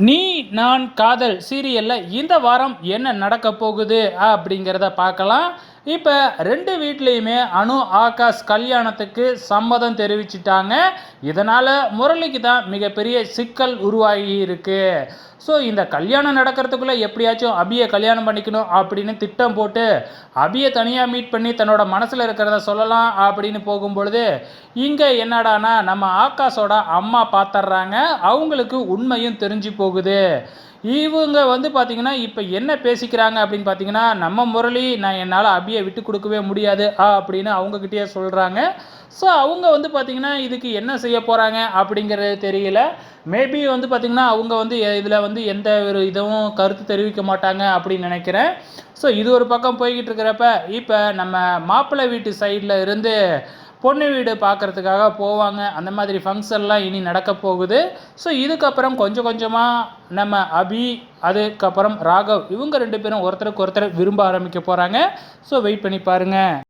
நீ நான் காதல் சீரியலில் இந்த வாரம் என்ன நடக்க போகுது அப்படிங்கிறத பார்க்கலாம். இப்போ ரெண்டு வீட்லேயுமே அனு ஆகாஷ் கல்யாணத்துக்கு சம்மதம் தெரிவிச்சிட்டாங்க. இதனால் முரளிக்கு தான் மிகப்பெரிய சிக்கல் உருவாகி இருக்கு. ஸோ இந்த கல்யாணம் நடக்கிறதுக்குள்ளே எப்படியாச்சும் அபியை கல்யாணம் பண்ணிக்கணும் அப்படின்னு திட்டம் போட்டு அபியை தனியாக மீட் பண்ணி தன்னோட மனசில் இருக்கிறத சொல்லலாம் அப்படின்னு போகும்பொழுது இங்கே என்னடானா நம்ம ஆகாஷோட அம்மா பார்த்துட்றாங்க. அவங்களுக்கு உண்மையும் தெரிஞ்சு போகுது. இவங்க பார்த்திங்கன்னா இப்போ என்ன பேசிக்கிறாங்க அப்படின்னு பார்த்தீங்கன்னா, நம்ம முரளி நான் என்னால் அபியை விட்டு கொடுக்கவே முடியாது அப்படின்னு அவங்கக்கிட்டேயே சொல்கிறாங்க. ஸோ அவங்க பார்த்திங்கன்னா இதுக்கு என்ன செய்ய போகிறாங்க அப்படிங்கிறது தெரியல. மேபி பார்த்திங்கன்னா அவங்க இதில் எந்த ஒரு இதுவும் கருத்து தெரிவிக்க மாட்டாங்க அப்படின்னு நினைக்கிறேன். ஸோ இது ஒரு பக்கம் போய்கிட்டு இருக்கிறப்ப இப்போ நம்ம மாப்பிள்ளை வீட்டு சைடில் இருந்து பொண்ணு வீடு பார்க்குறதுக்காக போவாங்க. அந்த மாதிரி ஃபங்க்ஷன்லாம் இனி நடக்க போகுது. ஸோ இதுக்கப்புறம் கொஞ்சம் கொஞ்சமாக நம்ம அபி அதுக்கப்புறம் ராகவ் இவங்க ரெண்டு பேரும் ஒருத்தருக்கு ஒருத்தர் விரும்ப ஆரம்பிக்க போகிறாங்க. ஸோ வெயிட் பண்ணி பாருங்கள்.